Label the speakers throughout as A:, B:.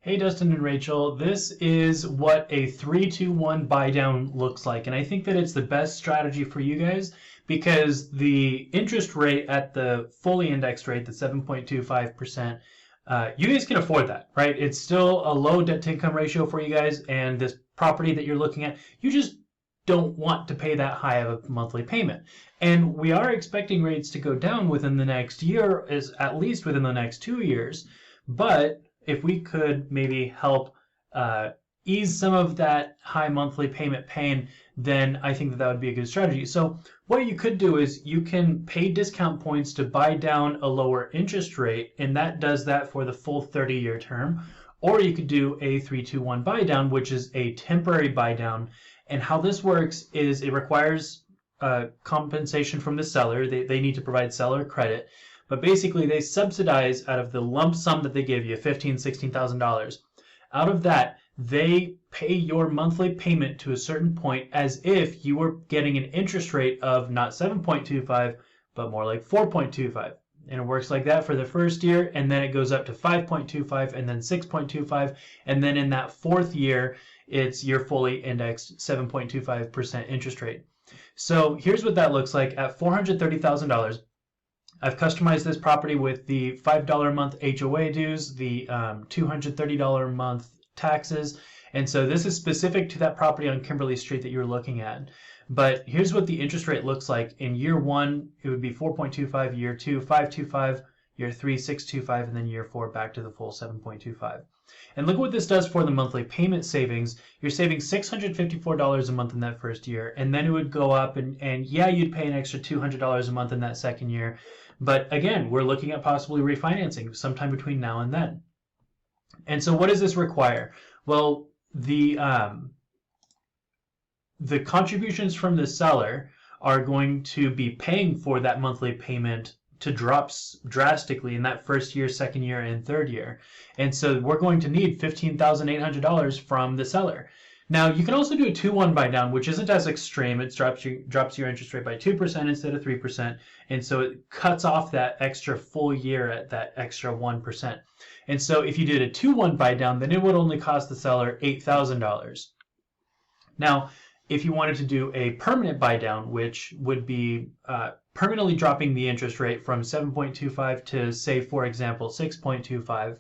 A: Hey Dustin and Rachel, this is what a 3-2-1 buy down looks like, and I think that it's the best strategy for you guys because the interest rate at the fully indexed rate, the 7.25%, you guys can afford that, right? It's still a low debt to income ratio for you guys, and this property that you're looking at, you just don't want to pay that high of a monthly payment. And we are expecting rates to go down within the next year, is at least within the next 2 years, but if we could maybe help ease some of that high monthly payment pain, then I think that that would be a good strategy. So what you could do is you can pay discount points to buy down a lower interest rate, and that does that for the full 30-year term. Or you could do a 3-2-1 buy down, which is a temporary buy down. And how this works is it requires compensation from the seller. They need to provide seller credit. But basically, they subsidize out of the lump sum that they give you, $15,000, $16,000. Out of that, they pay your monthly payment to a certain point as if you were getting an interest rate of not 7.25, but more like 4.25. And it works like that for the first year, and then it goes up to 5.25, and then 6.25, and then in that fourth year, it's your fully indexed 7.25% interest rate. So here's what that looks like at $430,000. I've customized this property with the $5 a month HOA dues, the $230 a month taxes, and so this is specific to that property on Kimberly Street that you're looking at. But here's what the interest rate looks like. In year 1, it would be 4.25, year 2, 5.25, year 3, 6.25, and then year 4 back to the full 7.25. And look what this does for the monthly payment savings. You're saving $654 a month in that first year, and then it would go up, and yeah, you'd pay an extra $200 a month in that second year. But again, we're looking at possibly refinancing sometime between now and then. And so what does this require? Well, the contributions from the seller are going to be paying for that monthly payment to drop drastically in that first year, second year, and third year. And so we're going to need $15,800 from the seller. Now, you can also do a 2-1 buy down, which isn't as extreme. It drops your interest rate by 2% instead of 3%. And so it cuts off that extra full year at that extra 1%. And so if you did a 2-1 buy down, then it would only cost the seller $8,000. Now, if you wanted to do a permanent buy down, which would be permanently dropping the interest rate from 7.25 to, say, for example, 6.25,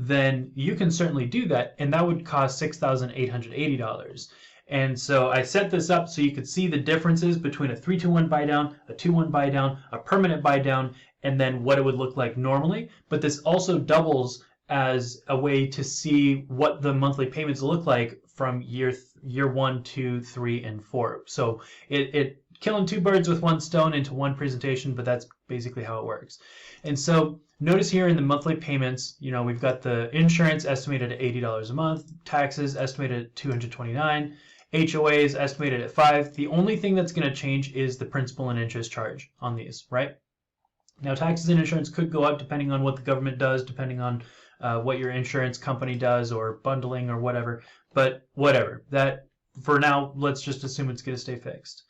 A: then you can certainly do that, and that would cost $6,880. And so I set this up so you could see the differences between a 3-2-1 buy down, a 2-1 buy down, a permanent buy down, and then what it would look like normally. But this also doubles as a way to see what the monthly payments look like from year 1, 2, 3, and 4. So it killing two birds with one stone into one presentation, but that's basically how it works. And so notice here in the monthly payments, we've got the insurance estimated at $80 a month, taxes estimated at $229, HOAs estimated at $5. The only thing that's going to change is the principal and interest charge on these, right? Now, taxes and insurance could go up depending on what the government does, depending on what your insurance company does, or bundling or whatever. But whatever, that for now, let's just assume it's going to stay fixed.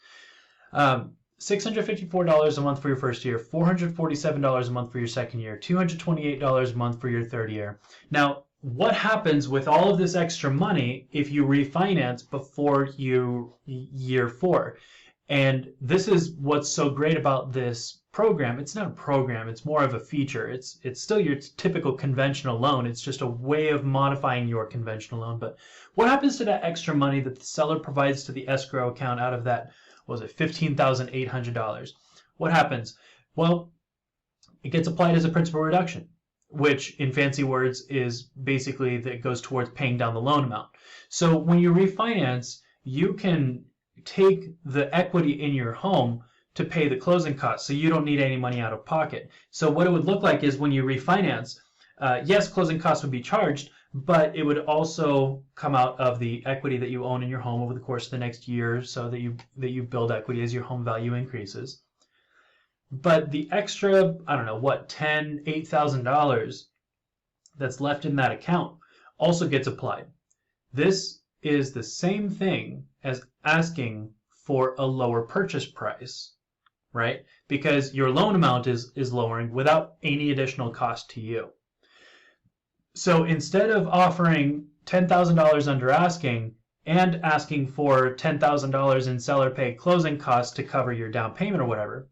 A: $654 a month for your first year, $447 a month for your second year, $228 a month for your third year. Now, what happens with all of this extra money if you refinance before year 4? And this is what's so great about this program. It's not a program, it's more of a feature. It's still your typical conventional loan. It's just a way of modifying your conventional loan. But what happens to that extra money that the seller provides to the escrow account out of that, was it $15,800? What happens? Well, it gets applied as a principal reduction, which in fancy words is basically that it goes towards paying down the loan amount. So when you refinance, you can take the equity in your home to pay the closing costs, so you don't need any money out of pocket. So what it would look like is when you refinance, yes, closing costs would be charged, but it would also come out of the equity that you own in your home over the course of the next year, so that you build equity as your home value increases. But the extra, I don't know, what, $8,000 that's left in that account also gets applied. This is the same thing as asking for a lower purchase price, right? Because your loan amount is lowering without any additional cost to you. So instead of offering $10,000 under asking and asking for $10,000 in seller paid closing costs to cover your down payment or whatever,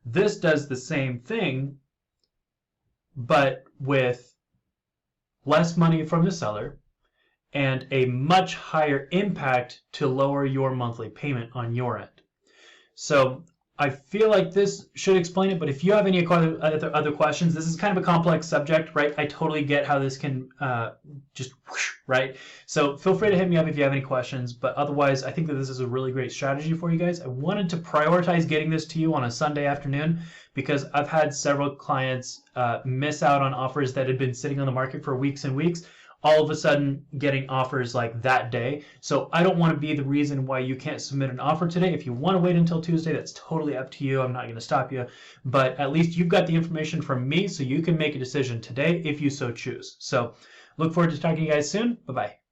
A: this does the same thing, but with less money from the seller and a much higher impact to lower your monthly payment on your end. So I feel like this should explain it, but if you have any other questions, this is kind of a complex subject, right? I totally get how this can just whoosh, right? So feel free to hit me up if you have any questions, but otherwise, I think that this is a really great strategy for you guys. I wanted to prioritize getting this to you on a Sunday afternoon because I've had several clients miss out on offers that had been sitting on the market for weeks and weeks, all of a sudden getting offers like that day. So I don't want to be the reason why you can't submit an offer today. If you want to wait until Tuesday, that's totally up to you. I'm not going to stop you, but at least you've got the information from me so you can make a decision today if you so choose. So look forward to talking to you guys soon. Bye-bye.